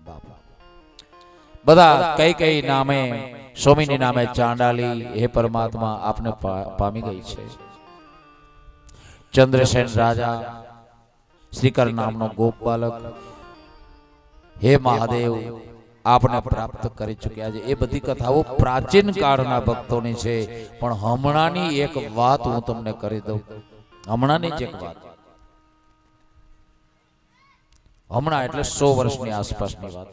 બાપા બધા કઈ કઈ નામે સ્વામીની નામે ચાંડાલી હે પરમાત્મા આપને પામી ગઈ છે। ચંદ્રસેન રાજા શ્રીકર નામનો ગોપ બાલક હે મહાદેવ આપને પ્રાપ્ત કરી ચૂક્યા છે। એ બધી કથાઓ પ્રાચીન કાળના ભક્તોની છે, પણ હમણાંની એક વાત હું તમને કરી દઉં। હમણાંની જ એક વાત, હમણાં એટલે 100 વર્ષની આસપાસની વાત।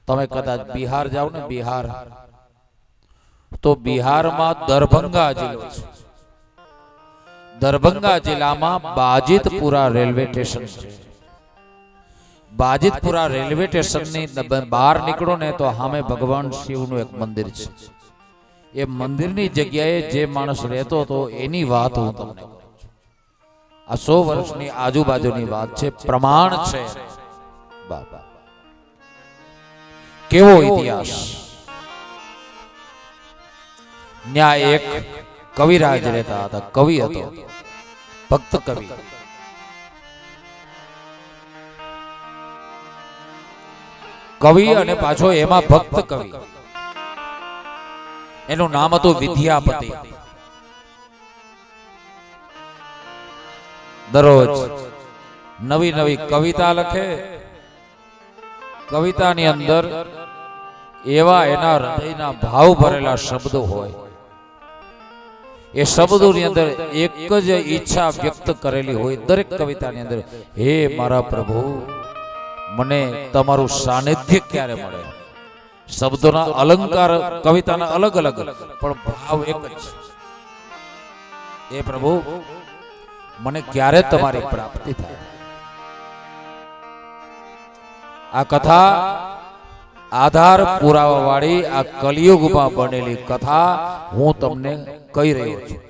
તમે કદાચ બિહાર જાઓ ને, બિહાર, તો બિહારમાં દરભંગા જિલ્લો છે। દરભંગા જિલ્લામાં બાજીતપુરા રેલવે સ્ટેશન છે। બાજીતપુરા રેલવે સ્ટેશનની બહાર નીકળો ને તો સામે ભગવાન શિવનું એક મંદિર છે। એ મંદિરની જગ્યાએ જે માણસ રહેતો હતો એની વાત હું તમને કહું છું। આ 100 વર્ષની આજુબાજુની વાત છે, પ્રમાણ છે। બાબા કેવો ઇતિહાસ! ન્યા એક કવિરાજ રહેતા હતા, કવિ હતો, ભક્ત કવિ। કવિ અને પાછો એમાં ભક્ત કવિ। એનું નામ હતું વિદ્યાપતિ। દરરોજ નવી નવી કવિતા લખે। કવિતાની અંદર એવા એના હૃદયના ભાવ ભરેલા શબ્દો હોય। એ શબ્દોની અંદર એક જ ઈચ્છા વ્યક્ત કરેલી હોય દરેક કવિતાની અંદર, હે મારા પ્રભુ, મને તમારું સાનિધ્ય ક્યારે મળે। શબ્દોના અલંકાર કવિતાના અલગ અલગ, પણ ભાવ એક જ, હે પ્રભુ, મને ક્યારે તમારી પ્રાપ્તિ થાય। આ કથા આધાર પુરાવા વાળી આ કલિયુગમાં બનેલી કથા હું તમને કહી રહ્યો છું।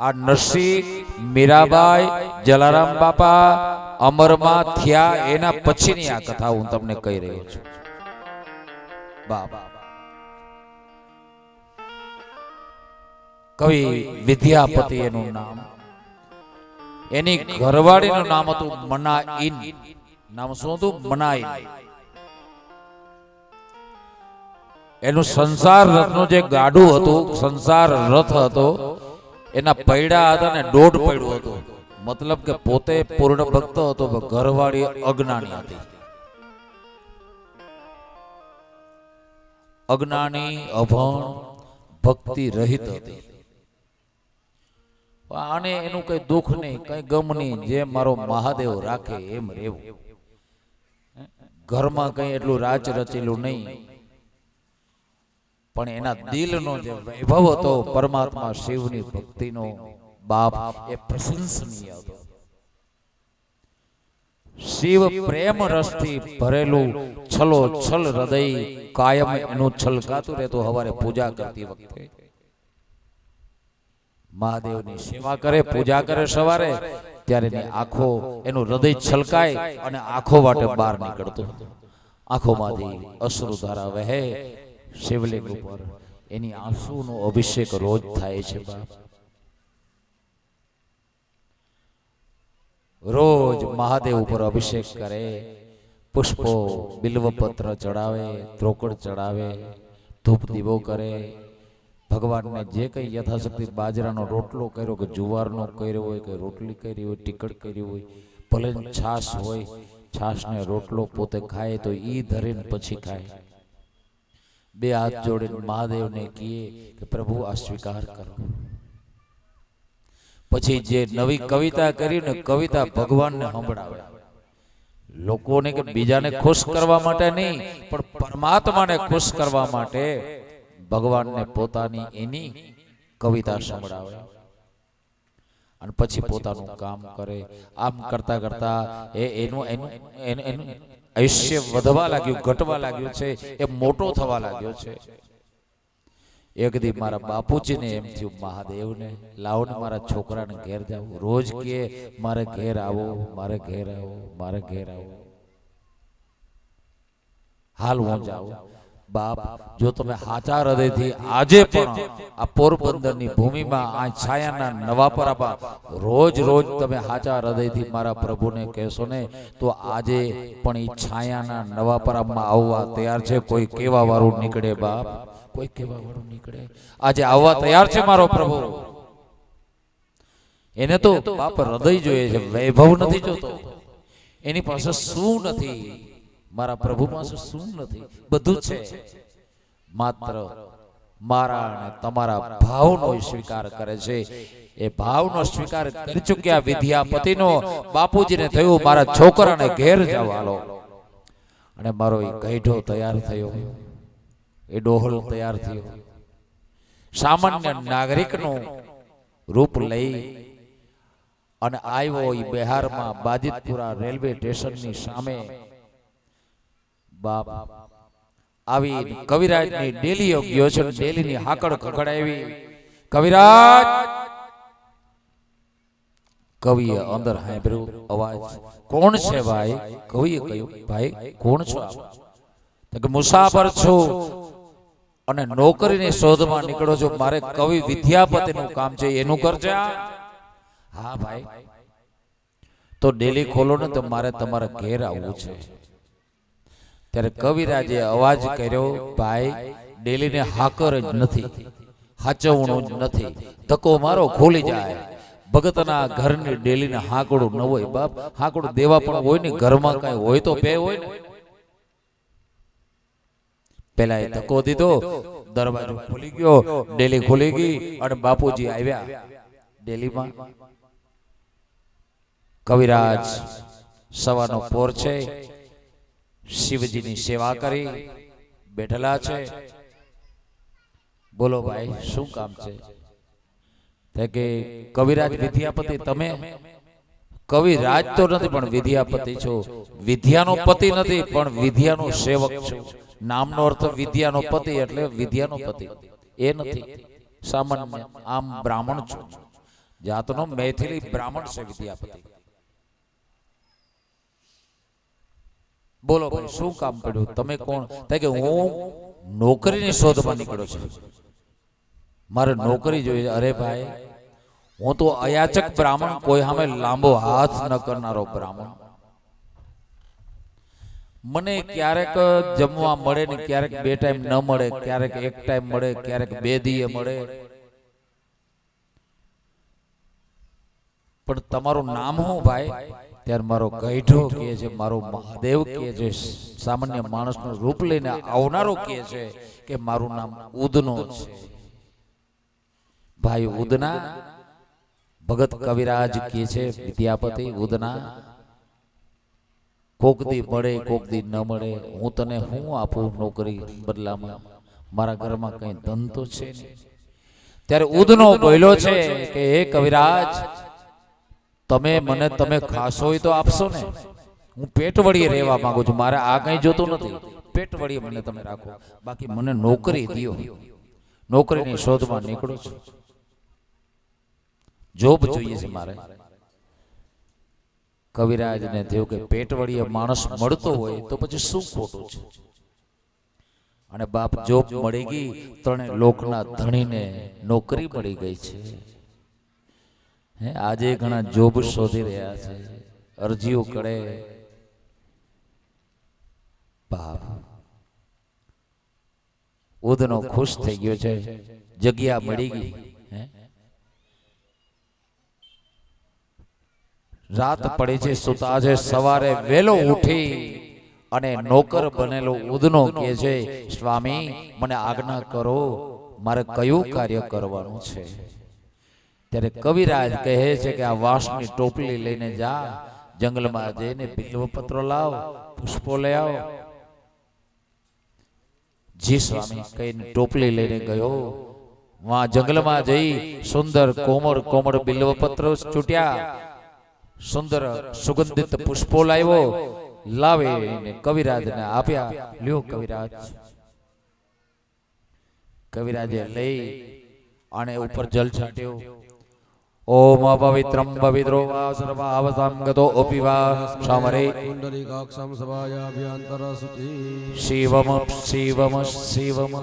આ નરસિંહ, મીરાબાઈ, જલારામ બાપા અમરમાં થયા એના પછીની આ કથા હું તમને કહી રહ્યો છું। બાબા કવિ વિદ્યાપતિ એનું નામ। એની ઘરવાળીનું નામ હતું મનાઈન। નામ શું હતું? મનાઈન। એનું સંસાર રથનું જે ગાડું હતું, સંસાર રથ હતો, એના પૈડા હતા ને 1.5 પૈડું હતું। મતલબ કે પોતે પૂર્ણ ભક્ત હતો, ઘરવાળી અજ્ઞાની હતી। અજ્ઞાની, અભણ, ભક્તિ રહિત હતી। આને એનું કઈ દુઃખ નહીં, કઈ ગમ નહીં, જે મારો મહાદેવ રાખે એમ રહેવું। ઘરમાં કઈ એટલું રાચ રચેલું નહીં, પણ એના દિલનો જે વૈભવ હતો પરમાત્મા શિવની ભક્તિનો, બાપ, એ પ્રશંસનીય હતો। શિવ પ્રેમ રસથી ભરેલું છલો છલ હૃદય કાયમ એનું છલકાતું રહેતું। હવારે પૂજા કરતી વખતે મહાદેવની સેવા કરે, પૂજા કરે સવારે, ત્યારે એની આંખો, એનું હૃદય છલકાય અને આંખો વાટે બહાર નીકળતું। આંખોમાંથી અશ્રુધારા વહે શિવલિંગ ઉપર। એની આંસુનો અભિષેક રોજ થાય છે બાપ। રોજ મહાદેવ ઉપર અભિષેક કરે, પુષ્પો બિલ્વપત્ર ચડાવે, ત્રોકડ ચડાવે, ધૂપ દીવો કરે। ભગવાનને જે કઈ યથાશક્તિ, બાજરાનો રોટલો કર્યો કે જુવારનો કર્યો હોય કે રોટલી કરી હોય, ટીકડ કરી હોય, ભલે છાશ હોય, છાશને રોટલો પોતે ખાય તો ઈ ધરીને પછી ખાય। 2 હાથ જોડીને મહાદેવને કહે કે પ્રભુ આ સ્વીકાર કરો। પછી જે નવી કવિતા કરી ને, કવિતા ભગવાનને સંભળાવે। લોકોને કે બીજાને ખુશ કરવા માટે નહીં, પણ પરમાત્માને ખુશ કરવા માટે ભગવાનને પોતાની એની કવિતા સંભળાવે અને પછી પોતાનું કામ કરે। આમ કરતા કરતા એનું આયુષ્ય વધવા લાગ્યું, ઘટવા લાગ્યું છે, એ મોટો થવા લાગ્યો છે। એક દી મારા બાપુજીને એમ થયું, મહાદેવને લાવો ને મારા છોકરાને ઘેર જાવું। રોજ કે મારે ઘેર આવો, મારે ઘેર આવો, મારે ઘેર આવો। હાલ હું જાઉં। બાપ, જો તમે સાચા હૃદયથી આજે પણ આ પોરબંદરની ભૂમિમાં આ છાયાના નવાપરામાં રોજ રોજ તમે સાચા હૃદયથી મારા પ્રભુને કહેશો ને, તો આજે પણ એ છાયાના નવાપરામાં આવવા તૈયાર છે. કોઈ કેવા વાળું નીકળે બાપ, કોઈ કેવા વાળું નીકળે, આજે આવવા તૈયાર છે મારો પ્રભુ. એને તો બાપ હૃદય જોઈએ છે, વૈભવ નથી જોતો. એની પાસે શું નથી, મારા પ્રભુ પાસે શું નથી, બધું છે. માત્ર મારા અને તમારા ભાવનો સ્વીકાર કરે છે. એ ભાવનો સ્વીકાર કરી ચૂક્યા વિદ્યાપતિનો બાપુજીને થયું મારા છોકરાને ઘેર જવાલો. અને મારો એ ગઈઢો તૈયાર થયો, એ ડોહલ તૈયાર થયો, સામાન્ય નાગરિકનું રૂપ લઈ અને આવ્યો એ બિહારમાં બાજીતપુરા રેલવે સ્ટેશનની સામે. બાપ આવી કવિરાજની ડેલી ગયો છે, ડેલીની હાકડ ખખડાવી. કવિરાજ, કવિએ અંદર સાંભળ્યું અવાજ, કોણ છે ભાઈ? કવિએ કહ્યું ભાઈ કોણ છો આપ? તો કે મુસાફર છું અને નોકરીની શોધમાં નીકળો છો, મારે કવિ વિદ્યાપતિનું કામ છે, એનું કરજે. હા ભાઈ, તો ડેલી ખોલો ને, તો મારે તમારા ઘેર આવવું છે. ત્યારે કવિરાજે અવાજ કર્યો, ભાઈ ડેલીને હાકર જ નથી, હાચવણું જ નથી, ધક્કો મારો ખોલી જાય. ભગતના ઘરની ડેલીને હાકડું ન હોય બાપ, હાકડું દેવા પણ હોય ને, ઘરમાં કઈ હોય તો બે હોય ને. પેલા એ ધક્કો દીધો, દરવાજો ખોલી ગયો, ડેલી ખોલી ગઈ અને બાપુજી આવ્યા ડેલીમાં. કવિરાજ સવારનો પોર છે, શિવજીની સેવા કરી બેઠેલા છે. બોલો ભાઈ શું કામ છે? કે કવિરાજ વિદ્યાપતિ તમે? કવિરાજ તો નથી પણ વિદ્યાપતિ છો. વિદ્યાનો પતિ નથી પણ વિદ્યાનો સેવક છું. નામનો અર્થ વિદ્યાનો પતિ એટલે વિદ્યાનો પતિ એ નથી, સામાન્ય આમ બ્રાહ્મણ છું, જાતનો મૈથિલી બ્રાહ્મણ છે વિદ્યાપતિ. બોલો ભાઈ શું કામ પડ્યું? તમે કોણ? કે હું નોકરીની શોધમાં નીકળ્યો છું, મારે નોકરી જોઈએ. અરે ભાઈ, હું તો અયાચક બ્રાહ્મણ, કોઈ સામે લાંબો હાથ ન કરનારો બ્રાહ્મણ. મને ક્યારેક જમવા મળે ને ક્યારેક 2 ટાઈમ ન મળે, ક્યારેક 1 ટાઈમ મળે, ક્યારેક 2 દીએ મળે. પણ તમારું નામ શું ભાઈ? ત્યારે મારો ગઈઢો કહે છે, મારો મહાદેવ કહે છે, સામાન્ય માણસનું રૂપ લઈને આવનારો કહે છે કે મારું નામ ઉદનો છે. ભાઈ ઉદના? ભગત કવિરાજ કહે છે વિદ્યાપતિ ઉદના, કોક દી મળે કોક દી ન મળે, હું તને શું આપું નોકરી બદલામાં? મારા ઘરમાં કઈ ધન તો છે નહીં. ત્યારે ઉદનો બોલ્યો છે કે હે કવિરાજ, તમે મને તમે ખાશો હોય તો આપશો ને, હું પેટ વળી રહેવા માંગુ છું, મારે આ કઈ જોતું નથી, પેટ વળી મને તમે રાખો, બાકી મને નોકરી દિયો. નોકરીની શોધમાં નીકળો છું, જોબ જોઈએ છે મારે. કવિરાજને થયું કે પેટ વળી માણસ મળતો હોય તો પછી શું ખોટું છે. અને બાપ જોબ મળી ગઈ, 3 લોકના ધણીને નોકરી મળી ગઈ છે. આજે ઘણા જોબ શોધી રહ્યા છે, અરજીઓ કરે. બાપ ઉદનો ખુશ થઈ ગયો છે, જગ્યા મળી ગઈ. રાત પડી છે, સુતા છે. સવારે વેલો ઉઠી અને નોકર બનેલો ઉદનો કહે છે, સ્વામી મને આજ્ઞા કરો, મારે કયું કાર્ય કરવાનું છે? ત્યારે કવિરાજ કહે છે કે આ વાંસની ટોપલી લઈને જા, જંગલમાં જઈને બિલ્વપત્રો લાવ, પુષ્પો લઈ આવ. જી સ્વામી કહીને ટોપલી લઈને ગયો. વહાં જંગલમાં જઈ સુંદર કોમળ કોમળ બિલ્વપત્રો છૂટ્યા, સુંદર સુગંધિત પુષ્પો લાવ્યો, લાવીને કવિરાજને આપ્યા. લ્યો કવિરાજ. કવિરાજે લઈ અને ઉપર જલ છાંટ્યો ओम अपवित्रं पवित्रो वा सर्वावतां गतो अपि वा समरे कुंडलिकाक्षं सभायाभ्यन्तरसुचि शिवम शिवम शिवम।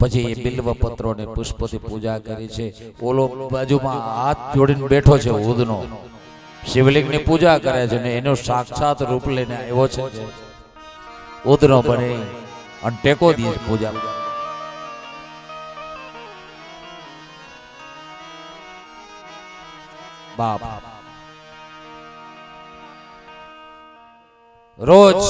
પછી એ બિલ્વ પત્રોને પુષ્પથી પૂજા કરી છે. ઓલો બાજુમાં હાથ જોડીને બેઠો છે ઉદનો, શિવલિંગની પૂજા કરે છે ને એનો સાક્ષાત રૂપ લઈને આવ્યો છે ઉદનો બની અને ટેકો દે પૂજા. બાપ રોજ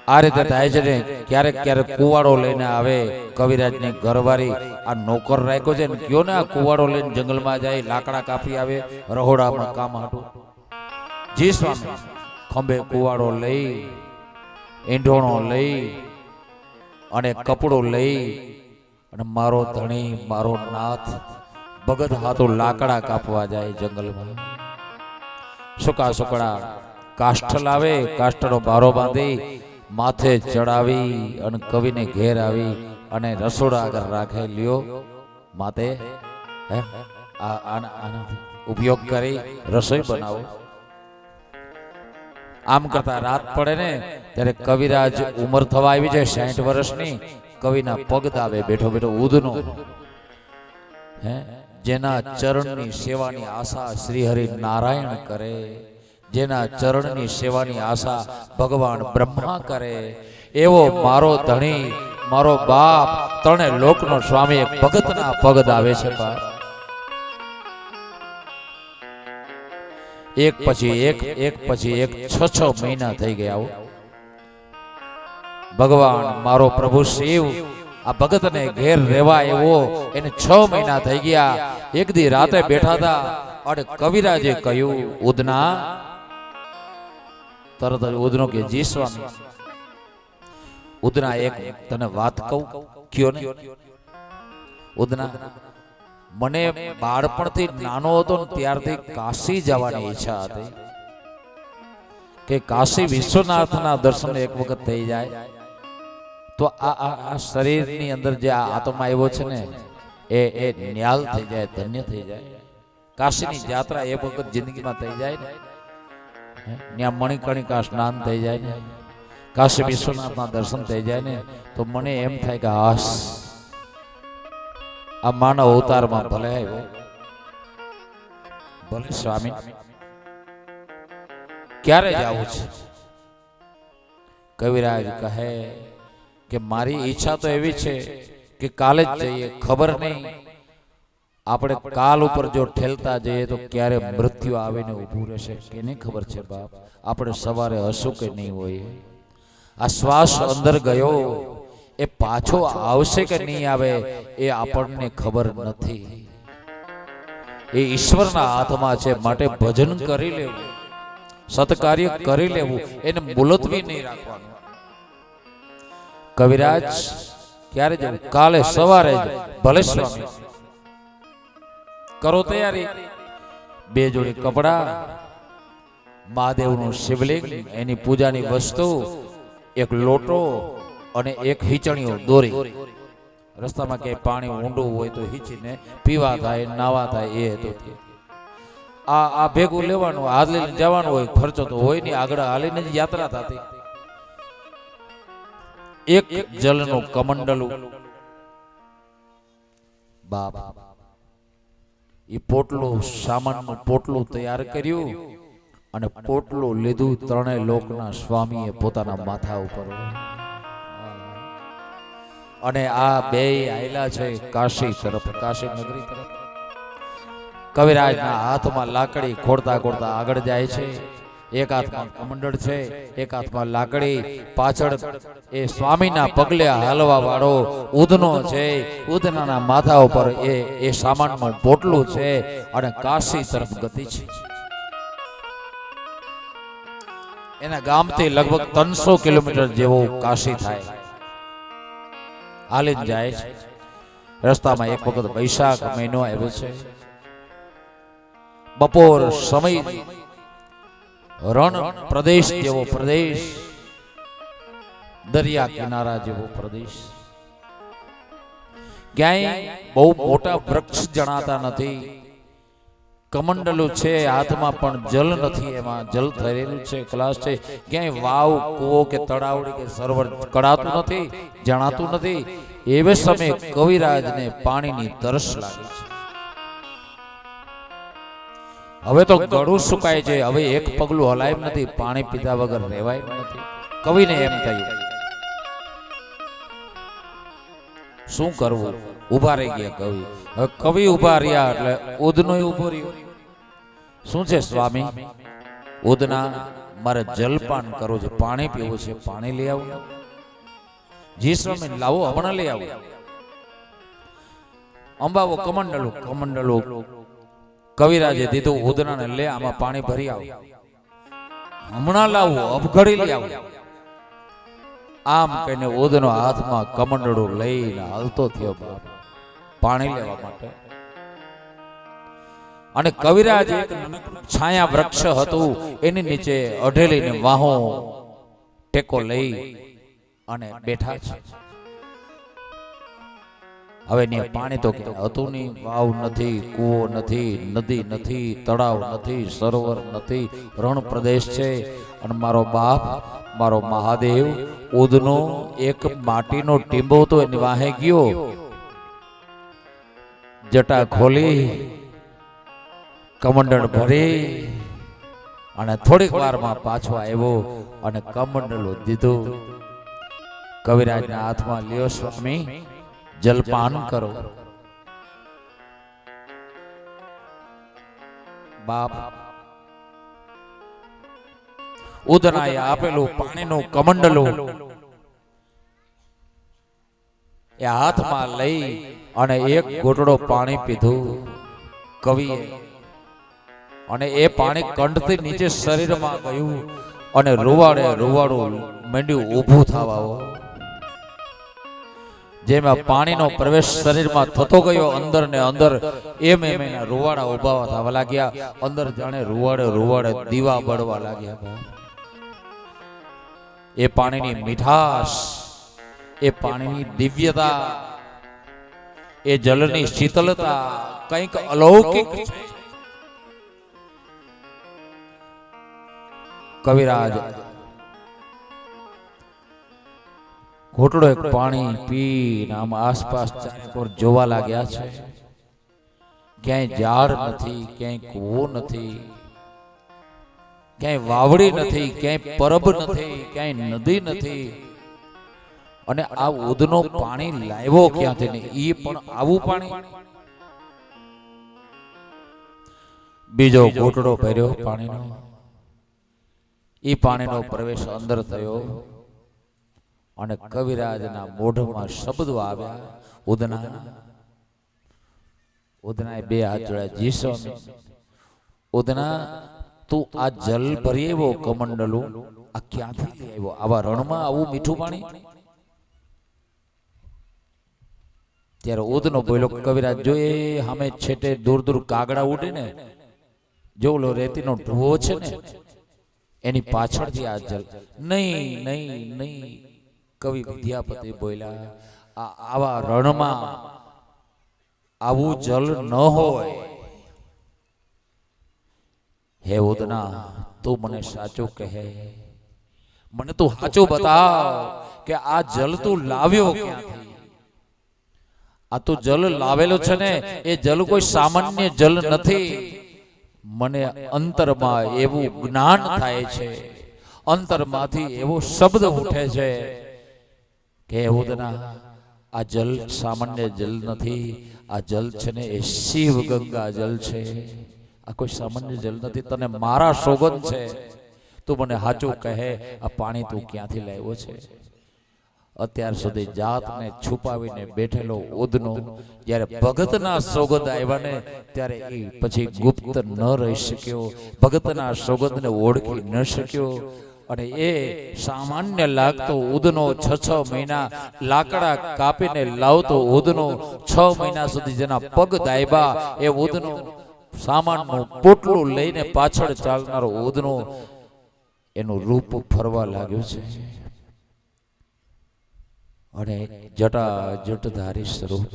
આ રીતે થાય છે ને. ક્યારેક ક્યારેક કુવાડો લઈને આવે કવિરાજની ઘરવાળી. આ નોકર રાખ્યો છે ને, કયો ને આ કુવાડો લઈને જંગલમાં જાય, લાકડા કાપી આવે રહોડામાં કામ હાટું. જી સ્વામી ખંભે કુવાડો લઈ, ઈંઢોણો લઈ અને કપડું લઈ અને મારો ધણી મારો નાથ ભગત હાથું લાકડા કાપવા જાય જંગલમાં. સુકા સુકડા કાષ્ઠ લાવે, કાષ્ઠનો બારો બાંધી માથે ચડાવી અને કવિને ઘેર આવી અને રસોડા આગળ રાખે. લ્યો માતે આનો ઉપયોગ કરી રસોઈ બનાવો. આમ કરતા રાત પડે ને ત્યારે કવિરાજ ઉંમર થવા આવી છે 60 વર્ષની. કવિના પગ દાવે બેઠો બેઠો ઉદનો. જેના ચરણની સેવાની આશા શ્રી હરિ નારાયણ કરે, જેના ચરણની સેવાની આશા ભગવાન બ્રહ્મા કરે, એવો મારો ધણી મારો બાપ ત્રણે લોકનો સ્વામી એક ભગતના પગ દાવે છે. બાપ એક પછી એક 6 મહિના થઈ ગયા. ભગવાન મારો પ્રભુ શિવ આ ભગતને ઘેર રહેવા એવો એને 6 મહિના થઈ ગયા. એક દી રાતે બેઠા હતા અને કવિરાજે કહ્યું ઉદના. તરત જ ઉદનો કે જી સ્વામી. ઉદના એક તને વાત કહું, કયો ને. ઉદના મને બાળપણથી નાનો હતો ને ત્યારથી કાશી જવાની ઈચ્છા હતી કે કાશી વિશ્વનાથના દર્શન એક વખત થઈ જાય તો આ શરીરની અંદર જે આ આત્મા આવ્યો છે ને એ ન્યાલ થઈ જાય, ધન્ય થઈ જાય. કાશીની યાત્રા એક વખત જિંદગીમાં થઈ જાય ને, ત્યાં મણિકર્ણિકા સ્નાન થઈ જાય ને, કાશી વિશ્વનાથના દર્શન થઈ જાય ને, તો મને એમ થાય કે હાસ આ માનવ અવતારમાં ભલે આવ્યો, ભલે સ્વામી ક્યારે જવું છે. કવિરાજ કહે કે મારી ઈચ્છા તો એવી છે કે કાલે જ જઈએ. ખબર નહીં આપણે કાલ ઉપર જો ઠેલતા જઈએ તો ક્યારે મૃત્યુ આવીને ઊભું રહેશે કે નહીં ખબર છે બાપ. આપણે સવારે હશું કે નહીં હોય. આ શ્વાસ અંદર ગયો એ પાછો આવશે કે નહીં આવે એ આપણને ખબર નથી. એ ઈશ્વરના હાથમાં છે. માટે ભજન કરી લેવું, સત્કાર્ય કરી લેવું, એને મુલતવી નહીં રાખવાનું. કવિરાજ ક્યારે જવું? કાલે સવારે જ. ભલે સ્વામી કરો તૈયારી. 2 જોડી કપડા, મહાદેવનું શિવલિંગ, એની પૂજાની વસ્તુ, એક લોટો અને એક હિંચણીઓ દોરી. રસ્તામાં ક્યાંય પાણી ઊંડું હોય તો હિંચીને પીવા થાય, નાવા થાય એ હતું. આ ભેગું લેવાનું, હાથ લઈને જવાનું હોય. ખર્ચો તો હોય નહીં, આગળ હાલીને જ યાત્રા થતી. એક જલનું કમંડલું બાપ એ પોટલું, સામાનનું પોટલું તૈયાર કર્યું અને પોટલું લીધું. 3 લોકના સ્વામીએ પોતાના માથા ઉપર. અને આ 2 આયલા છે કાશી તરફ, કાશી નગરી તરફ. કવિરાજના હાથમાં લાકડી ખોડતા ખોડતા આગળ જાય છે. એક હાથમાં કમંડળ છે, એક હાથમાં લાકડી. પાછળ એ સ્વામીના પગલે હાલવા વાળો ઉદનો છે. ઉદનાના માથા ઉપર એ સામાનનું પોટલું છે અને કાશી તરફ ગતિ છે. એના ગામથી લગભગ 300 કિલોમીટર જેવો કાશી થાય. હાલીને જાય છે. રસ્તામાં એક વખત વૈશાખ મહિનો આવ્યો છે. બપોર સમય, રણ પ્રદેશ જેવો પ્રદેશ, દરિયા કિનારા જેવો પ્રદેશ. ક્યાંય બહુ મોટા વૃક્ષ જણાતા નથી. કમંડલું છે હાથમાં પણ જલ નથી, એમાં જલ થયેલું છે, કલાશ છે. ક્યાંય વાવ, કૂવો કે તળાવડી કે સરોવર કળાતું નથી, જણાતું નથી. એવે સમયે કવિરાજને પાણીની તરસ લાગી છે. હવે તો ગળું સુકાય છે, હવે એક પગલું હલાય નથી, પાણી પીધા વગર રહેવાય નથી. કવિને એમ થયું શું કરવું? ઉભા રહી ગયા કવિ. હવે કવિ ઉભા રહ્યા એટલે ઉદનો ઉભો રહ્યો. શું છે સ્વામી? ઉદના, મારે જલપાન કરવું છે, પાણી પીવું છે, પાણી લઈ આવું. જી સ્વામી, લાવો, હમણાં લઈ આવું. અંબાવો કમંડલું. કમંડલું કવિરાજે દીધું ઉદનાને, લે આમાં પાણી ભરી આવ, હમણાં લાવું, અબઘડી લઈ આવું. આમ કહીને ઉદનો હાથમાં કમંડળું લઈને હાલતો થયો બાપ પાણી લેવા માટે. અને કવિરાજ એક છાયા વૃક્ષ હતું એની નીચે અઢેલીને વાહો ટેકો લઈ અને બેઠા છે. હવે ને પાણી તો ક્યાં હતું નહીં, વાવ નથી, કૂવો નથી, નદી નથી, તળાવ નથી, સરોવર નથી, રણ પ્રદેશ છે. અને મારો બાપ, મારો મહાદેવ ઉદનો એક માટીનો ટીંબો તો એની વાહે ગયો, જટા ખોલી કમંડળ ભરી અને થોડીક વારમાં પાછો આવ્યો અને કમંડલું દીધું. કવિરાજના હાથમાં, લ્યો સ્વામી, જલપાન કરો. બાપ ઉદનાએ આપેલું પાણીનું કમંડલું એ હાથમાં લઈ અને એક ઘૂંટડો પાણી પીધું કવિએ. અને એ પાણી કંઠથી નીચે શરીરમાં ગયું અને રૂવાડે રૂવાડું માંડ્યું ઊભું થવા. જેમાં પાણીનો પ્રવેશ શરીરમાં થતો ગયો અંદર ને અંદર, એમ એમ એના રૂવાડા ઉભા થવા લાગ્યા. અંદર જાણે રૂવાડે રૂવાડે દીવા બળવા લાગ્યા. એ પાણીની મીઠાશ, એ પાણીની દિવ્યતા, એ જલની શીતળતા કંઈક અલૌકિક છે. કવિરાજ ઘોટડો એક પાણી પીને આમ આસપાસ ચારે જોવા લાગ્યા છે. ક્યાંય ઝાડ નથી, ક્યાંય કૂવો નથી, ક્યાંય વાવડી નથી, ક્યાંય પરબ નથી, ક્યાંય નદી નથી. અને આ ઉદનો પાણી લાવ્યો ક્યાંથી ને એ પણ આવું પાણી. બીજો ઘોટડો ભર્યો પાણીનો, એ પાણીનો પ્રવેશ અંદર થયો અને કવિરાજના મોઢમાં શબ્દો આવ્યા, ઉદના. ઉદનાએ બે હાથ જોડ્યા, જી સ્વામી. ઉદના, તું આ જલ ભરી આવ્યો કમંડલું, આ ક્યાંથી લઈ આવ્યો? આવા રણમાં આવું મીઠું પાણી? ત્યારે ઉદનો બોલ્યો, કવિરાજ જોઈએ સામે છેટે દૂર દૂર કાગડા ઉડે ને, જો ઓલો રેતીનો ઢૂવો છે ને, એની પાછળથી આ જલ. નહીં નહીં નહીં, કવિ વિદ્યાપતિ બોલ્યા, આવા રણમાં આવું જલ ન હોય. હે ઉદના, તું મને સાચું કહે, મને તું સાચું બતાવ કે આ જલ તું લાવ્યો ક્યાંથી? આ તું જલ લાવેલો છે ને, એ જલ કોઈ સામાન્ય જલ નથી. મને અંતરમાં એવું જ્ઞાન થાય છે, અંતરમાંથી એવો શબ્દ ઉઠે છે કે ઉદના, આ જલ સામાન્ય જલ નથી. આ જલ છે ને એ શિવ ગંગા જલ છે, આ કોઈ સામાન્ય જલ નથી. તને મારા સોગંદ છે, તું મને સાચું કહે, આ પાણી તું ક્યાંથી લાવ્યો છે? અત્યાર સુધી જાતને છુપાવીને બેઠેલો ઉદનો જ્યારે ભગતના સોગંદ આવ્યા ને, ત્યારે એ પછી ગુપ્ત ન રહી શક્યો, ભગતના સોગંદને ઓળખી ન શક્યો. અને એ સામાન્ય લાગતો ઉદનો 6 મહિના લાકડા કાપીને લાવતો ઉદનો, 6 મહિના સુધી જેના પગ દાયબા, એ ઉદનો સામાનનું પોટલું લઈને પાછળ ચાલનારો ઉદનો, એનું રૂપ ફરવા લાગ્યું છે. અને જટા જટધારી સ્વરૂપ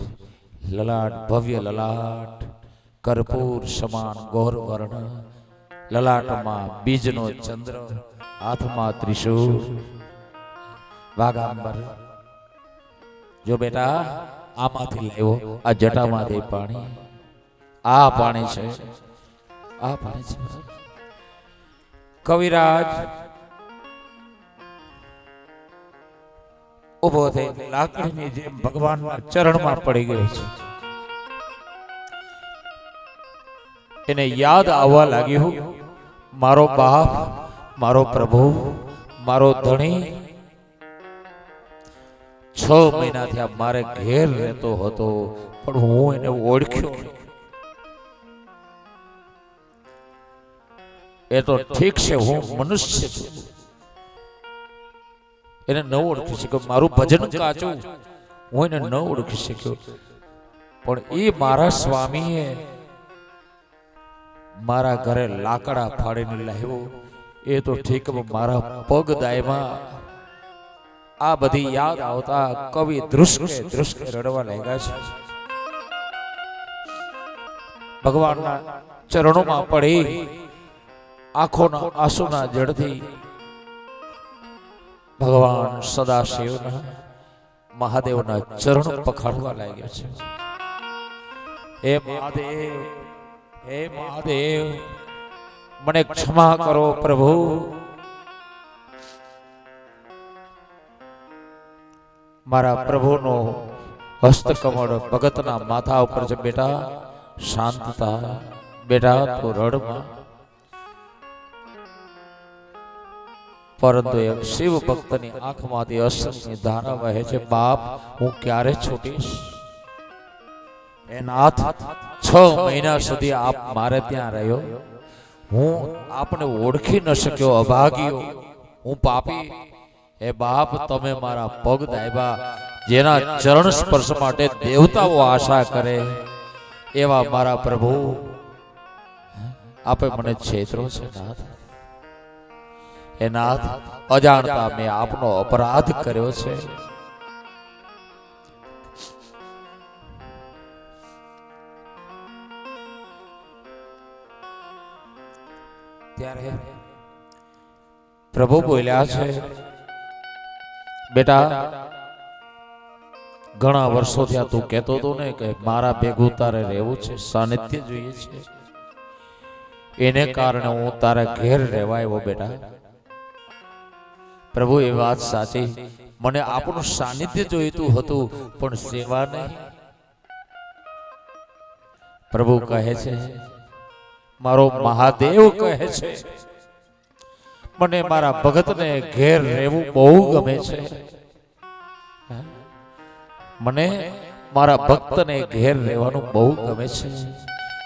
લલાટ ભવ્ય લલાટ, કર્પૂર સમાન ગોર વર્ણ, લલાટમાં બીજનો ચંદ્ર, હાથમાં ત્રિશૂળ, વાઘાંબર. જો બેટા આમાંથી લેવો, આ જટામાંથી પાણી, આ પાણી છે, આ પાણી છે. કવિરાજ ઉભો થઈ લાકડીની જેમ ભગવાનના ચરણમાં પડી ગયો છે. એને યાદ આવવા લાગ્યું, મારો બાપ, મારો પ્રભુ, મારો ધણી 6 મહિનાથી આ મારે ઘેર રહેતો હતો, પણ હું એને ઓળખ્યો. એ તો ઠીક છે, હું મનુષ્ય છું, એને ન ઓળખી શક્યો. મારું ભજન કાચું, હું એને ન ઓળખી શક્યો. પણ એ મારા સ્વામીએ મારા ઘરે લાકડા ફાડીને લાવ્યો. એ તો ઠીક, મારા પગ દાયમાં આ બધી યાદ આવતા કવિ ધ્રુસકે રડવા લાગ્યા છે. ભગવાનના ચરણોમાં પડી આંખોના આંસુના જળથી ભગવાન સદાશિવના મહાદેવના ચરણ પખાડવા લાગ્યો છે. હે મહાદેવ, હે મહાદેવ, મને ક્ષમા કરો પ્રભુ. મારા પ્રભુનો હસ્તકમળ ભગતના માથા ઉપર છે. બેટા શાંત થા, બેટા તો રડમાં. પરંતુ એક શિવ ભક્તની આંખમાંથી અશ્રુની ધારા વહે છે. બાપ, હું ક્યારે છૂટીશ? એ નાથ, 6 મહિના સુધી આપ મારે ત્યાં રહ્યો, હું આપને ઓળખી ન શક્યો, અભાગ્યો, હું પાપી. એ બાપ, તમે મારા પગ દાયબા, જેના ચરણ સ્પર્શ માટે દેવતાઓ આશા કરે, એવા મારા પ્રભુ આપે મને છેતરો છે. નાથ, હે નાથ, અજાણતા મેં આપનો અપરાધ કર્યો છે. ત્યારે પ્રભુ બોલ્યા છે, બેટા ઘણા વર્ષો થયા તું કહેતો હતો ને કે મારા ભેગું તારે રહેવું છે, સાનિધ્ય જોઈએ છે, એને કારણે હું તારા ઘેર રહેવા આવ્યો. બેટા પ્રભુ, એ વાત સાચી, મને આપનું સાનિધ્ય જોઈતું હતું, પણ સેવા નહીં. પ્રભુ કહે છે, મારો મહાદેવ કહે છે, મને મારા ભગતને ઘેર રહેવું બહુ ગમે છે. મને મારા ભક્તને ઘેર રહેવાનું બહુ ગમે છે,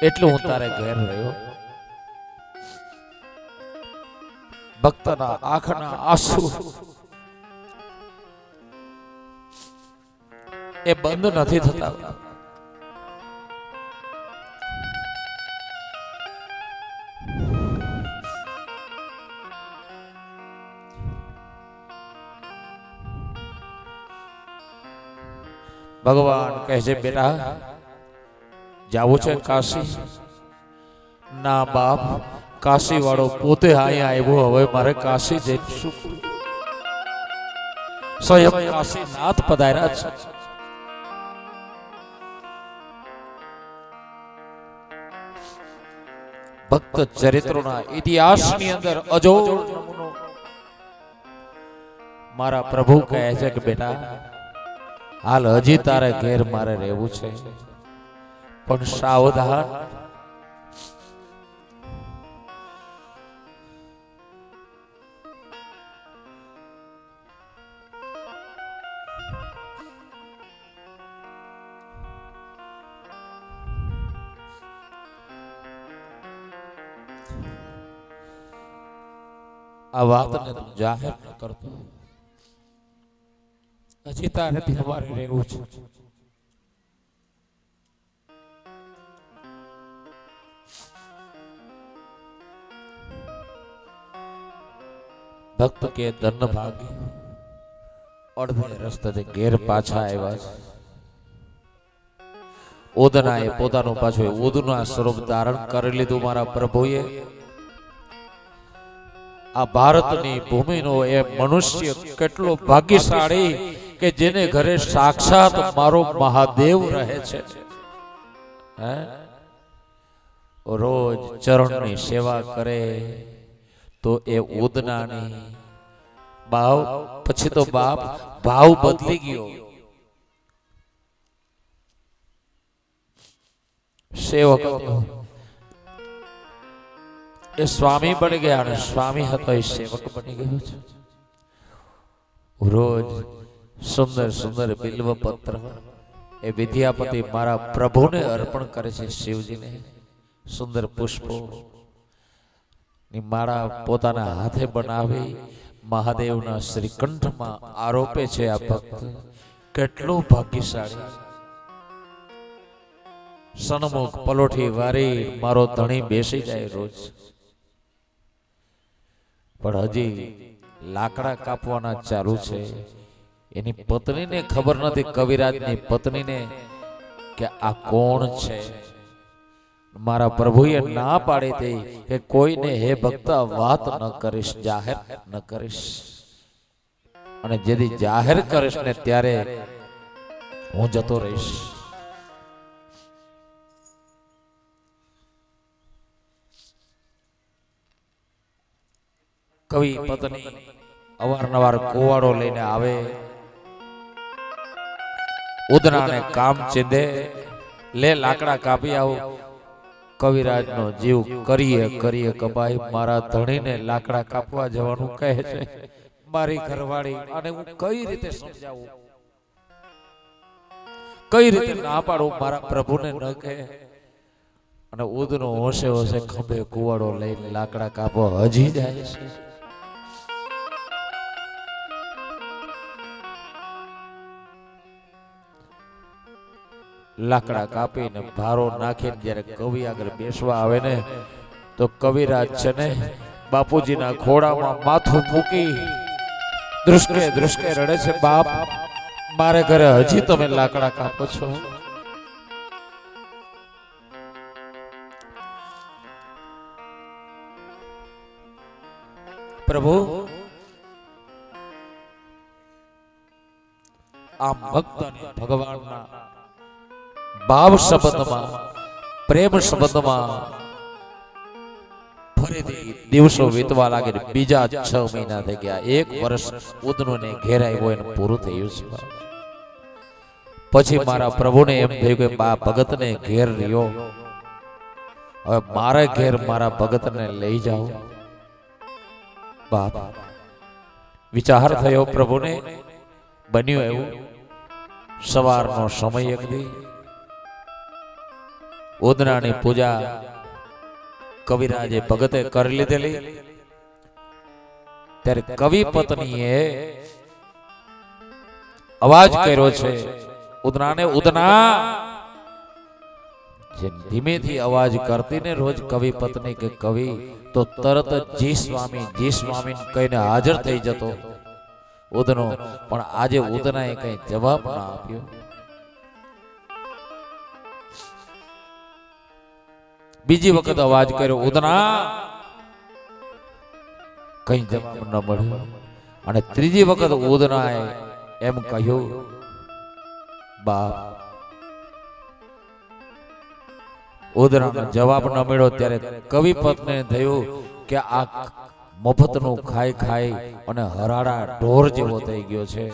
એટલે હું તારે ઘેર રહ્યો. ભક્તના આંખના આંસુ એ બંધ નથી થતા. ભગવાન કહે છે, બેટા જાવું છે કાશી? ના બાપ, કાશી વાળો પોતે અહીંયા આવ્યો, હવે મારે કાશી જઈશું. સ્વયં કાશી નાથ પધાર્યા છે. ભક્ત ચરિત્રોના ઇતિહાસની અંદર અજોડ નમૂનો મારા પ્રભુ કહે છે કે બેટા હાલ હજી તારે ઘેર મારે રહેવું છે, પણ સાવધાન. આ વાતને તું જાહેર ન કરતો, હજી તારે અમારે રહેવું છે. ભક્ત કે ધન ભાગી અડધે રસ્તે ઘેર પાછા આવ્યા છે. ઉદનાએ પોતાનું પાછું ઉદના સ્વરૂપ ધારણ કરી લીધું મારા પ્રભુએ. આ ભારતની ભૂમિનો એ મનુષ્ય કેટલો ભાગ્યશાળી કે જેને ઘરે સાક્ષાત મારો મહાદેવ રહે છે. હે, રોજ ચરણની સેવા કરે તો એ ઉદનાની ભાવ પછી તો બાપ ભાવ બદલી ગયો. સેવક એ સ્વામી બની ગયા અને સ્વામી હતો એ સેવક બની ગયો છે. રોજ સુંદર સુંદર બિલ્વ પત્ર એ વિદ્યાપતિ મારા પ્રભુને અર્પણ કરે છે. શિવજીને સુંદર પુષ્પો ની માળા પોતાના હાથે બનાવી મહાદેવના શ્રીકંઠમાં આરોપે છે. આ ભક્ત કેટલું ભાગ્યશાળી. સન્મુખ પલોઠી વારી મારો ધણી બેસી જાય રોજ, પણ હજી લાકડા કાપવાના ચાલુ છે. એની પત્નીને ખબર નથી, કવિરાજની પત્નીને, કે આ કોણ છે. મારા પ્રભુએ ના પાડી હતી કે કોઈને હે ભક્ત વાત ન કરીશ, જાહેર ન કરીશ, અને જેથી જાહેર કરીશ ને ત્યારે હું જતો રહીશ. કવિ પત્ની અવારનવાર કુવાડો લઈને આવે, ઉદનાને કામ ચીંધે, લે લાકડા કાપી આવો. કવિરાજનો જીવ કરીએ કરીએ કપાય. મારા ધણીને લાકડા કાપવા જવાનું કહે છે મારી ઘરવાળી, અને હું કઈ રીતે સમજાવું, કઈ રીતે ના પાડું મારા પ્રભુને ન કહે. અને ઉદનો હોશે હોશે ખંભે કુવાડો લઈને લાકડા કાપવા હજી જાય છે. લાકડા કાપીને ભારો નાખીને જ્યારે કવિ આગળ બેસવા આવે ને તો કવિરાજ છે ને બાપુજીના ખોડામાં માથું મૂકી દૃષ્કે દૃષ્કે રડે છે. બાપ, મારે ઘરે હજી તમે લાકડા કાપો છો. પ્રભુ, આ ભક્તને ભગવાનના ભાવ શબ્દમાં, પ્રેમ શબ્દમાં ફરીથી દિવસો વીતવા લાગે. બીજા 6 મહિના થઈ ગયા, 1 વર્ષ ઉદનુને ઘેર આવ્યો એને પૂરું થયું છે. પછી મારા પ્રભુને એમ થયું કે બા ભગતને ઘેર રહ્યો, હવે મારા ઘેર મારા ભગતને લઈ જાઓ. બાપ, વિચાર થયો પ્રભુને. બન્યું એવું, સવારનો સમય એક દી ઉદનાની પૂજા કવિરાજે ભગતે કરી લીધેલી. ત્યારે કવિ પત્નીએ અવાજ કર્યો છે ઉદનાને, ઉદના. જે ધીમેથી અવાજ કરતી ને રોજ કવિ પત્ની કે કવિ, તો તરત જી સ્વામી કહીને હાજર થઈ જતો ઉદનો. પણ આજે ઉદનાએ કઈ જવાબ ના આપ્યો. બીજી વખત અવાજ કર્યો, ઉદના. કઈ જવાબ ન મળ્યો. અને ત્રીજી વખત ઉદનાએ એમ કહ્યું, બાપ. ઉદનાનો જવાબ ન મળ્યો ત્યારે કવિ પત્નીને થયું કે આ મફતનું ખાઈ ખાઈ અને હરાડા ઢોર જેવો થઈ ગયો છે.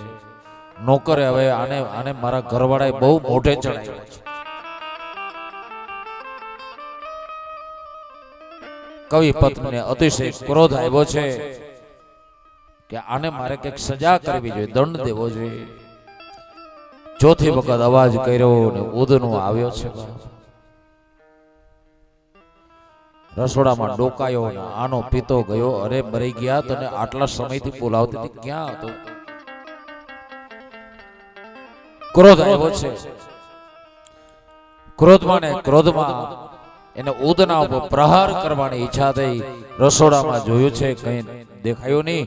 નોકરે હવે આને મારા ઘરવાળાએ બહુ મોઢે ચડાવ્યો છે. કવિ પત્નીને અતિશય ક્રોધ આવ્યો છે કે આને મારે કંઈક સજા કરવી જોઈએ, દંડ દેવો જોઈએ. ચોથી વખત અવાજ કર્યો ને ઉદનો આવ્યો છે. રસોડામાં ડોકાયો ને આનો પીતો ગયો. અરે મરી ગયા, તને આટલા સમયથી બોલાવતી હતી, ક્યાં હતો? ક્રોધ આવ્યો છે. ક્રોધમાં ને ક્રોધમાં એને ઉદના ઉપર પ્રહાર કરવાની ઈચ્છા થઈ. રસોડામાં જોયું છે, કઈ દેખાયું નહીં,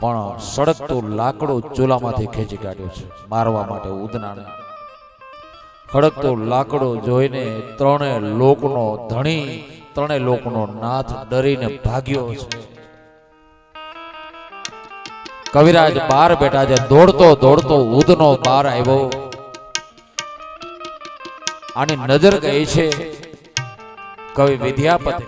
પણ સળગતું લાકડું ચૂલામાંથી ખેંચી કાઢ્યું છે મારવા માટે ઉદનાને. ખડકતું લાકડું જોઈને ત્રણે લોકનો ધણી, ત્રણે લોકનો નાથ ડરીને ભાગ્યો છે. કવિરાજ બહાર બેઠા છે. દોડતો દોડતો ઉદનો બહાર આવ્યો. આની નજર ગઈ છે કવિ વિદ્યાપતિ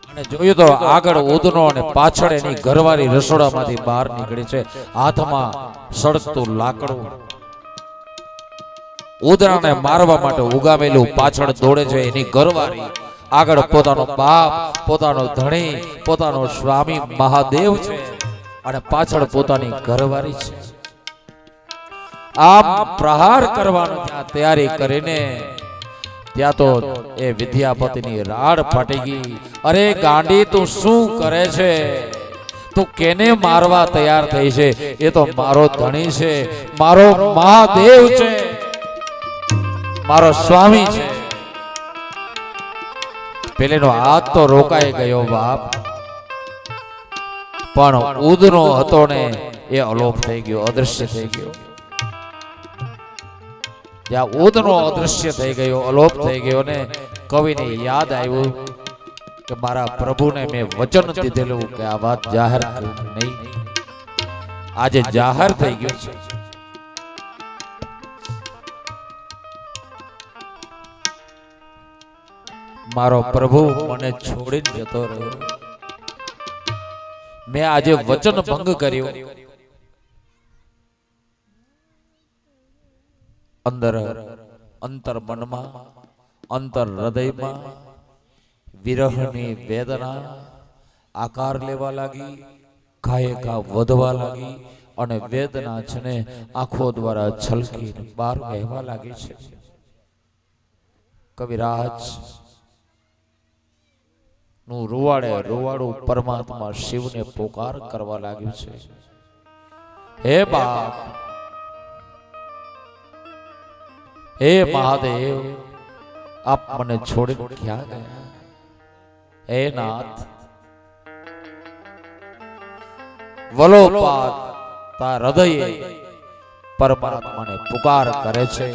અને જોયું તો આગળ ઉદનો અને પાછળ એની ઘરવાળી રસોડામાંથી બહાર નીકળી છે, હાથમાં સળગતું લાકડું. ઉદરાને મારવા માટે ઉગામેલું પાછળ દોડે છે એની ઘરવાળી, આગળ પોતાનો બાપ, પોતાનો ધણી, પોતાનો સ્વામી મહાદેવ છે અને પાછળ પોતાની ઘરવાળી છે. આમ પ્રહાર કરવાનો ત્યાં તૈયારી કરીને ત્યાં તો એ વિદ્યાપતિની રાડ ફાટી ગઈ. અરે ગાંડી, તું શું કરે છે? તું કેને મારવા તૈયાર થઈ છે? એ તો મારો ધણી છે, મારો મહાદેવ છે, મારો સ્વામી છે. પેલેનો હાથ તો રોકાઈ ગયો બાપ, પણ ઉદનો હતો ને એ અલોપ થઈ ગયો, અદૃશ્ય થઈ ગયો. ત્યાં ઉદનો અદૃશ્ય થઈ ગયો, અલોપ થઈ ગયો ને કવિને યાદ આવ્યું કે મારા પ્રભુને મેં વચન દીધેલું કે આ વાત જાહેર નહીં. આજે જાહેર થઈ ગયું છે. મારો પ્રભુ મને છોડીને જતો રહ્યો. મેં આજે વચન ભંગ કર્યું. અંદર અંતર મનમાં, અંતર હૃદયમાં વિરહની વેદના આકાર લેવા લાગી, ઘાયે ઘા વધવા લાગી અને વેદના છે ને આંખો દ્વારા છલકીને બહાર વહેવા લાગી છે. કવિરાજ નું રૂવાડે રૂવાડું પરમાત્મા શિવને પોકાર કરવા લાગ્યું છે. હે બાપ, હે મહાદેવ, આપ મને છોડીને ક્યાં ગયા? હે નાથ, વલોપાત તા હૃદયે પરમાત્માને પુકાર કરે છે.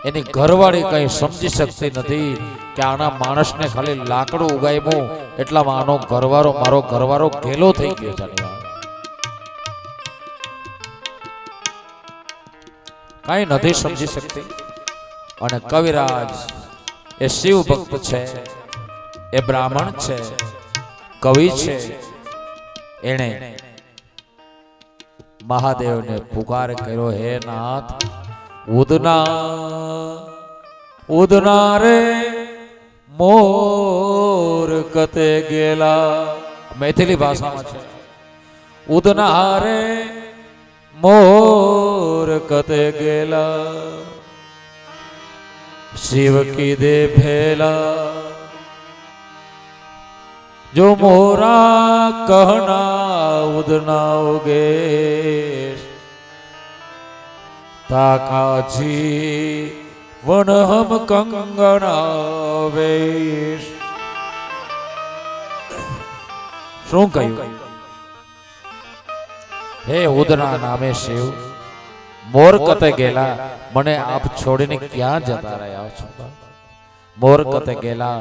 એની ઘરવાળી કઈ સમજી શકતી નથી કે આના માણસને ખાલી લાકડું ઉગાવ્યું એટલામાં આનો ઘરવાળો, મારો ઘરવાળો ઘેલો થઈ ગયો છે. કઈ નથી સમજી શકતી. અને કવિરાજ એ શિવ ભક્ત છે, એ બ્રાહ્મણ છે, કવિ છે. એણે મહાદેવને પુકાર કર્યો, હે નાથ, ઉદના રે મોર કતે ગેલા. મૈથિલી ભાષામાં છે. ઉદના રે મોર કતે ગેલા, શિવ કીધે ભેલા. જો મોરા કહના ઉદના ઉગે, તાકાજી વન હમ કંગના વેશ. શું કહ્યું? હે ઉદના નામે શિવ, મોર કતે ગેલા, મને આપ છોડીને ક્યાં જતા રહ્યા છો? મોર કતે ગેલા,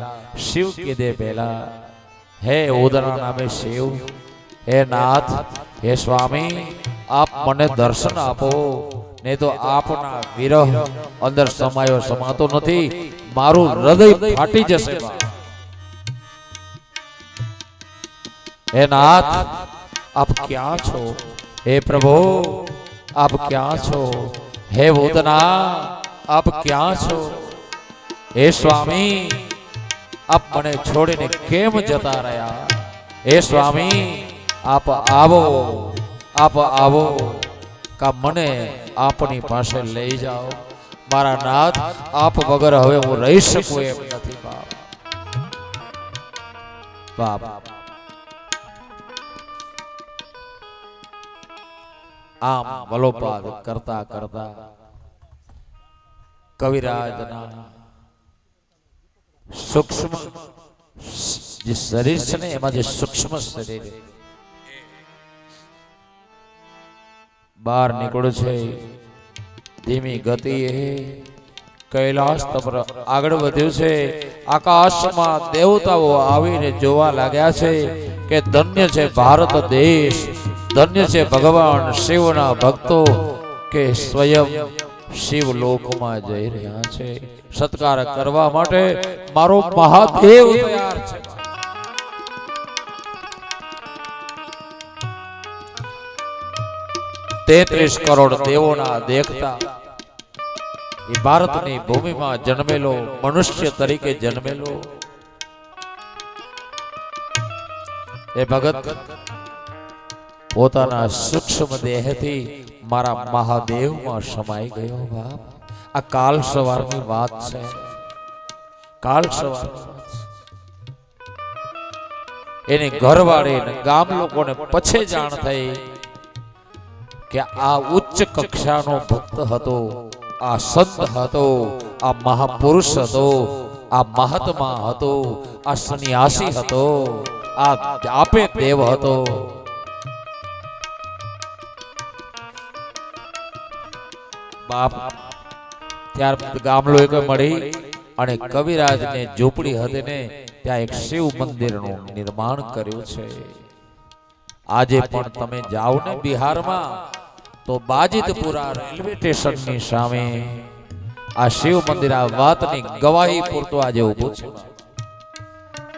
શિવ કીધે પહેલા. હે ઉદના નામે શિવ, હે નાથ, હે સ્વામી, આપ મને દર્શન આપો, નહીં તો આપના વિરહ અંદર સમાયો સમાતો નથી, મારું હૃદય ફાટી જશે. હે નાથ, આપ ક્યાં છો? હે પ્રભુ, આપ ક્યાં છો? હે ઉદના, આપ ક્યાં છો? હે સ્વામી, આપ મને છોડીને કેમ જતા રહ્યા? હે સ્વામી, આપ આવો, આપ આવો, કા મને આપની પાસે લઈ જાઓ. મારા નાથ, આપ વગર હવે હું રહી શકું એમ નથી બાપ. બાપ, આમ વલોપાદ કરતા કરતા કવિરાજના સૂક્ષ્મ જે શરીર છે ને, એમાં જે સૂક્ષ્મ શરીર બહાર નીકળ્યું છે ધીમી ગતિએ કૈલાસ તપર આગળ વધ્યું છે. આકાશમાં દેવતાઓ આવીને જોવા લાગ્યા છે કે ધન્ય છે ભારત દેશ, ધન્ય છે ભગવાન શિવના ભક્તો કે સ્વયં શિવ લોકમાં જઈ રહ્યા છે. સત્કાર કરવા માટે મારો મહાદેવ તૈયાર છે. 33 કરોડ દેવોના દેખતા એ ભારતની ભૂમિમાં જન્મેલો મનુષ્ય તરીકે જન્મેલો એ ભગત પોતાના સૂક્ષ્મ દેહથી મારા મહાદેવમાં સમાઈ ગયો. બાપ, આ કાલ સવારની વાત છે. કાલ સવારની વાત છે. એની ઘરવાળી ને ગામ લોકોને પછી જાણ થઈ કે આ ઉચ્ચ કક્ષાનો ભક્ત હતો, આ સંત હતો, આ મહાપુરુષ હતો, આ મહાત્મા હતો, આ સંન્યાસી હતો, આ આપે દેવ હતો. બાપ ત્યાર ગામ લોકો મળી અને કવિરાજને ઝૂંપડી હતી ને ત્યાં એક શિવ મંદિરનું નિર્માણ કર્યું છે. આજે પણ તમે જાઓ ને બિહારમાં તો બાજીતપુરા રેલવે સ્ટેશનની સામે આ શિવ મંદિર આ વાતની ગવાહી પૂરતું આજે ઊભું છે.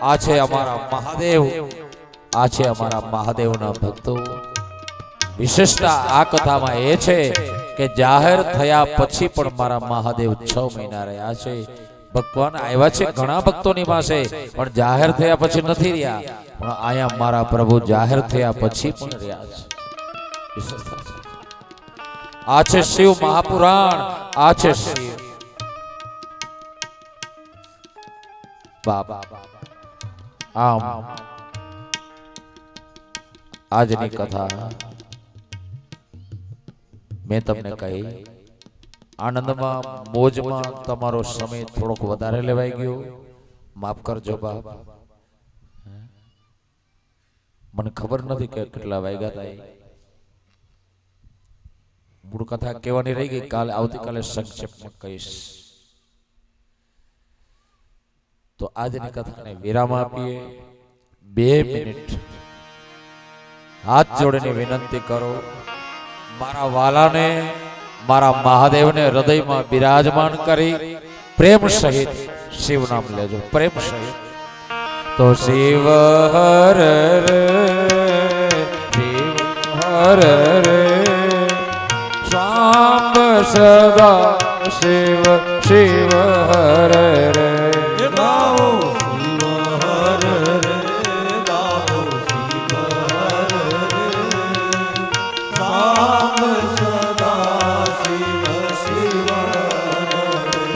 આ છે અમારા મહાદેવ, આ છે અમારા મહાદેવના ભક્તો. વિશેષતા આ કથામાં એ છે કે જાહેર થયા પછી પણ મારા મહાદેવ 6 મહિના રહ્યા છે. ભગવાન આવ્યા છે ઘણા ભક્તોની પાસે, પણ જાહેર થયા પછી નથી રહ્યા. પણ આયા મારા પ્રભુ જાહેર થયા પછી પણ રહ્યા છે. વિશેષતા છે. આ છે શિવ મહાપુરાણ, આ છે શિવ બાબા. આમ આજની કથા મેં તમને કહી, આનંદમાં મોજમાં તમારો સમય થોડોક વધારે લેવાઈ ગયો, માફ કરજો બાપ. મને ખબર નથી કે કેટલા વાગ્યા હતા. મૂળ કથા કહેવાની રહી ગઈ, કાલે આવતીકાલે સંક્ષેપમાં કહીશ. તો આજની કથાને વિરામ આપીએ. 2 મિનિટ હાથ જોડીને વિનંતી કરો, મારા વાલાને મારા મહાદેવને હૃદયમાં બિરાજમાન કરી પ્રેમ સહિત શિવ નામ લેજો, પ્રેમ સહિત. તો શિવ હર રે, શિવ હર રે, શામ સદા શિવ, શિવ હર રે. ગાઓ શિવ હર રે, ગાઓ શિવ હર રે, શામ સદા શિવ, શિવ હર રે.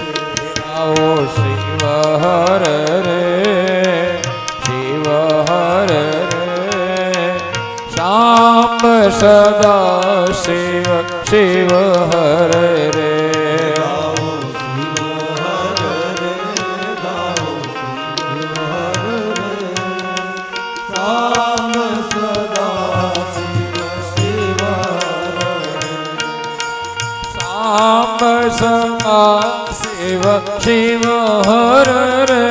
ગાઓ શિવ હર રે, શિવ હર રે, શામ સદા શિવ, શિવ હર રે. શિવ શિવ હર રે, શામ સદા શિવ, શિવ હર રે.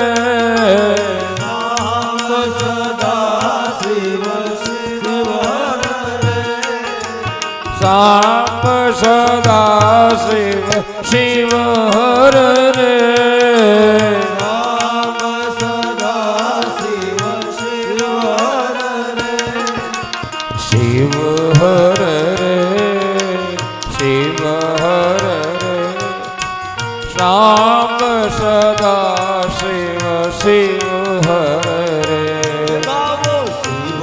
શામ સદા શિવ, શિવ હર રે. શામ સદા શિવ, શિવ હર રે. શિવ હર રે, શિવ હર રે, શામ સદા શિવ, શિવ હર રે. ગાઓ શિવ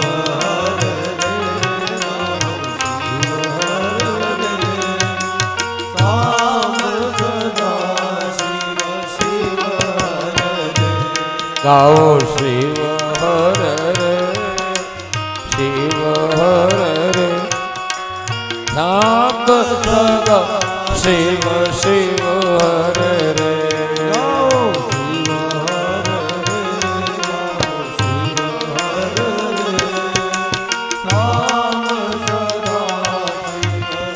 હર રે, ગાઓ શિવ હર રે, શામ સદા શિવ, શિવ હર રે. ગાઓ શિવ હર રે, શિવ હર રે, શામ સદા શિવ, શિવ હર રે. ગાઓ શિવ હર રે, ગાઓ શિવ હર રે, શામ સદા શિવ,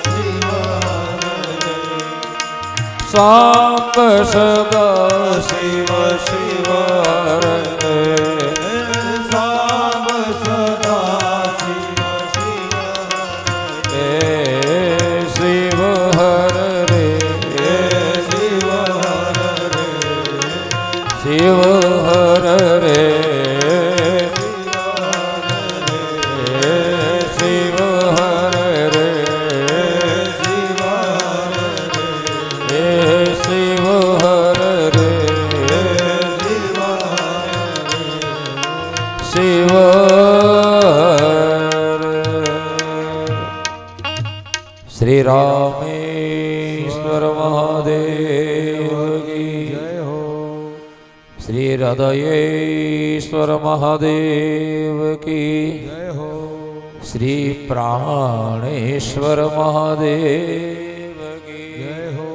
શિવ હર રે. સાંબ સદા શિવ શિવ હરે સાંબ સદા શિવ શિવ હે શિવ હર રે શિવ હરે શિવ હર રે શિવ હર રે શિવ હર રે શિવ શ્રી રામેશ્વર મહાદેવ કી જય હો શ્રી હૃદયેશ્વર મહાદેવ કી જય હો શ્રી પ્રાણેશ્વર મહાદેવ કી જય હો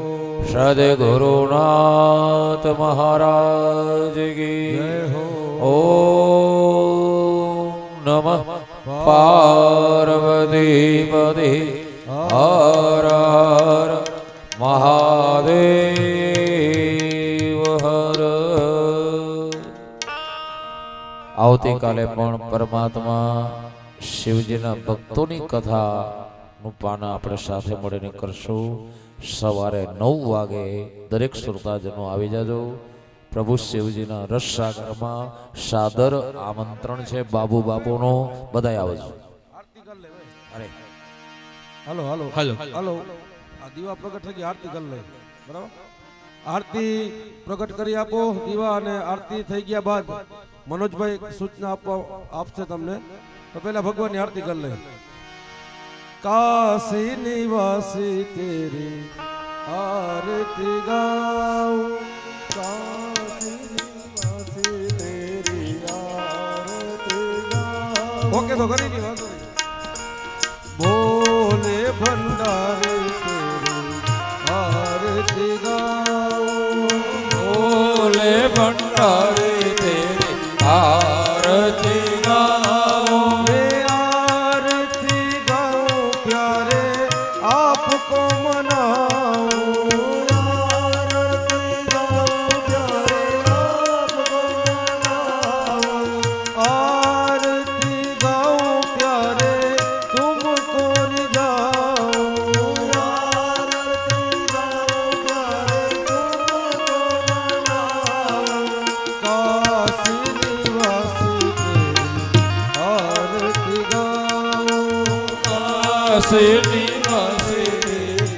સદગુરુનાથ મહારાજ કી જય હો ઓમ નમઃ પાર્વતી પદે હર હર મહાદેવ હર આવતીકાલે પણ પરમાત્મા શિવજીના ભક્તોની કથાનું પાન આપણે સાથે મળીને કરશું. સવારે 9 વાગે દરેક શ્રોતાજનો આવી જાજો. પ્રભુ શિવજીના રસસાગરમાં સાદર આમંત્રણ છે બાબુ બાપુનો. બધાય આવજો. અરે હાલો હાલો હાલો. હાલો આ દીવા પ્રગટ થઈ ગઈ, આરતી કરી લઈ. બરાબર, આરતી પ્રગટ કરી આપો દીવા. અને આરતી થઈ ગયા બાદ મનોજભાઈ સૂચના આપશે તમને. તો પહેલા ભગવાનની આરતી કરી લઈ. કાશી નિવાસી તેરી આરતી ગાઉં, કાશી નિવાસી તેરી આરતી ગાઉં. ઓકે તો કરી દી વાંધો નહીં. બોલે ભંડારે તેરી આરતી ગાઉં, બોલે ભંડારે તેરે આરતી ગાઓ. મે આરતી ગાઉં પ્યારે આપકો મનાઉં, આરતી ગાઉં પ્યારે આપકો મનાઉં, આરતી ગાઉં પ્યારે तुमको रिझाऊं, आरती गाऊं प्यारे तुमको मनाऊं, काशी निवासी तेरी आरती गाऊं, કાશી નિવાસી તેરી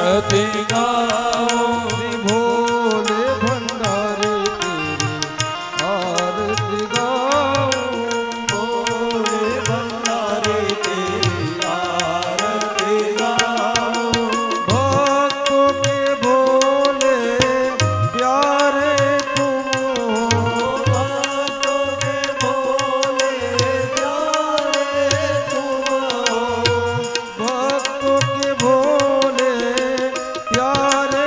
આરતી ગાઓ. भोले भंडारे तेरी आरती गाऊं, भोले भंडारे तेरी आरती गाऊं, भक्तों के भोले प्यारे तुम हो, भक्तों के भोले प्यारे तुम हो, भक्तों के भोले प्यारे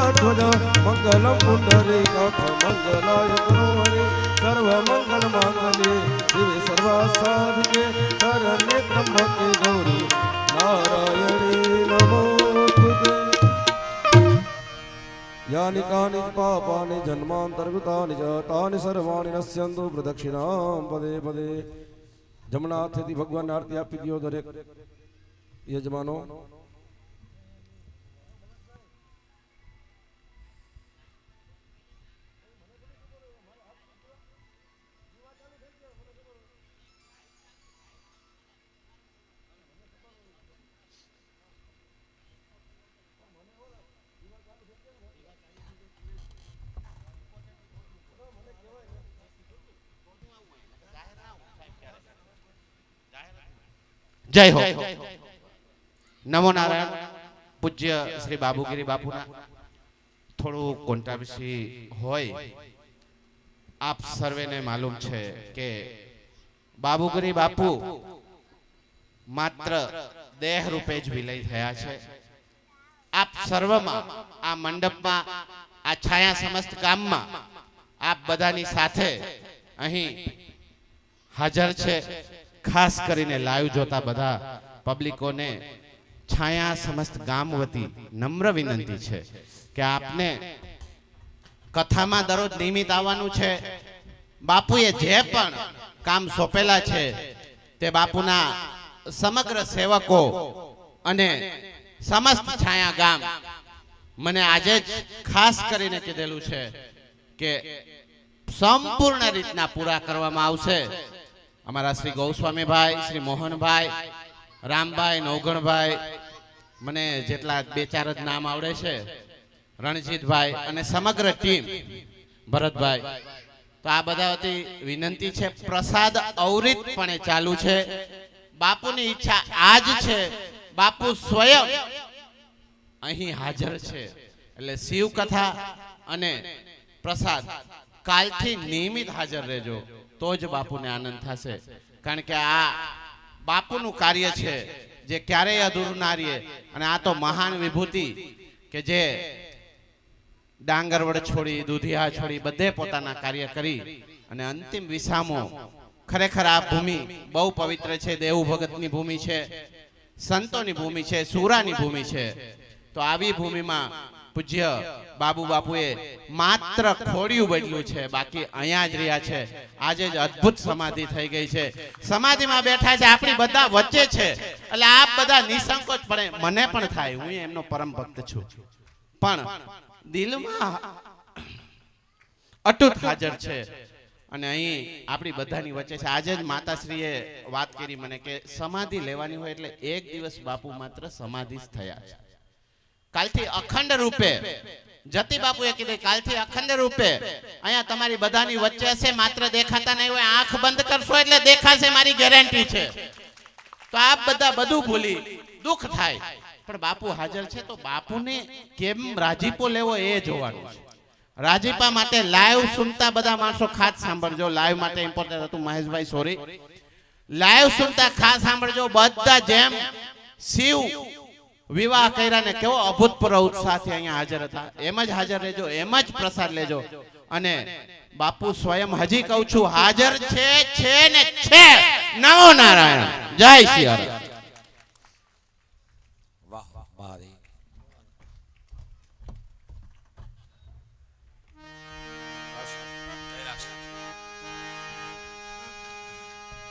गरुड़ध्वज मंगलम पुंडरीकाक्ष मंगलाय तनोहरि सर्वमंगल मांगल्ये शिवे सर्वासाधिके शरण्ये त्र्यंबके गौरी नारायणी नमोस्तुते। यानि कानि पापानि जन्मान्तर्गतानि च तानि सर्वाणि नश्यन्तु प्रदक्षिणां पदे पदे। जमनाथेથી ભગવાન આરતી આપી દો દરેક યજમાનો। जय हो। नमो नारायण। पूज्य श्री बाबूगिरी बापूना थोड़ू कॉन्ट्रोवर्सी होय। आप सर्वे ने मालूम है कि बाबूगिरी बापू मात्र देह रूपे ज विलय थया छे। आप सर्वमा आ मंडपमा आ छाया समस्त गाममा आप बधानी साथे अहीं हाजर छे। खास करीने लाइव जोता बधा पब्लिको ने छाया समस्त गाम वती नम्र विनंती है कि आपने कथा में दररोज नियमित आवानुं छे। बापुए जे पण काम सोंपेला छे ते बापुना समग्र सेवको अने समस्त छाया गाम मने आजे ज खास करीने कीधेलुं छे के संपूर्ण रीतना पूरा करवामां आवशे। अमरा श्री गोस्वामी भाई, श्री मोहन भाई, राम भाई, नवगण भाई, मने जेटला बे चार ज नाम आवड़े छे, रणजीत भाई अने समग्र टीम भरत भाई। तो आ बधा वती विनंती छे। प्रसाद अवरितपणे चालू छे। बापूनी इच्छा आज छे। बापू स्वयं अहीं हाजर छे એટલે शिव कथा अने प्रसाद कालथी नियमित हाजर रहेजो तो ज बापू ने आनंद थशे। कारण के आ बापूनु कार्य छे जे क्यारेय अधूरुं ना रहे। अने आ तो महान विभूति के जे डांगरवड छोड़ी दूधिया छोड़ी बधे पोताना कार्य करी अने अंतिम विसामो। खरेखर आ भूमि बहु पवित्र छे। देव भगतनी भूमि छे, संतोनी भूमि छे, सूरानी भूमि छे। तो आवी भूमि में पूज्य बाबू बापुए मात्र खोड़िયું બદલ્યું છે, बाकी અહીંયા જ રહ્યા છે। આજે જ અદ્ભુત સમાધિ થઈ ગઈ છે। સમાધિમાં બેઠા છે, આપણી બધા વચ્ચે છે। એટલે આપ બધા નિસંકોચ પડે મને પણ થાય, હું એમનો પરમ ભક્ત છું, પણ દિલમાં અટૂટ હાજર છે। અને અહીં આપણી બધાની વચ્ચે છે। આજે જ માતાશ્રીએ વાત કરી મને કે સમાધિ લેવાની હોય એટલે એક દિવસ બાપુ માત્ર સમાધિ જ થયા છે। कालथी अखंड रूपे जती बापुए कीधुं कालथी अखंड रूपे अहींया तमारी बधानी वच्चे हशे। मात्र देखाता नहीं होय, आंख बंद करशो एटले देखाशे, मारी गेरंटी छे। तो आप बधा बधुं भूली दुख थाय, पण बापू हाजर छे तो बापूने केम राजीपो लेवो ए जोवानुं छे। राजीपा माटे लाइव सुनता बधा माणसो खास सांभळजो। लाइव माटे इम्पोर्टન્ટ हतुं महेशभाई, सॉरी। लाइव सुनता खास सांभळजो। बधा जेम शिव विवाह कर्या ने केवो अभूतपूर्व उत्साह थी अहींया हाजर था, एम ज हाजर रहेजो, एम ज प्रसाद लेजो। अने बापू स्वयं हजी कहूं छुं हाजर छे ने छे। नमो नारायण। जय श्री हरि। वाह महादेव।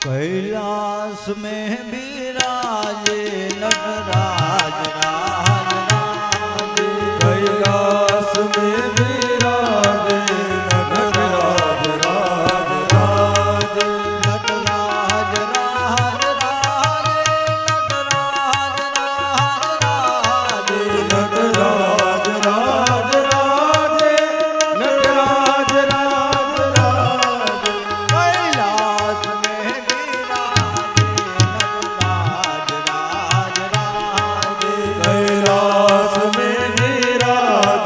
कैलाश में विराजे नटराज राज राज। कैलाश में विराजे नटराज राज राज। नटराज राज राज। नटराज राज राज। नटराज राज राज। नटराज राज राज। कैलाश में कैलाश में विराज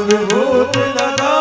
વિભૂતિ લગા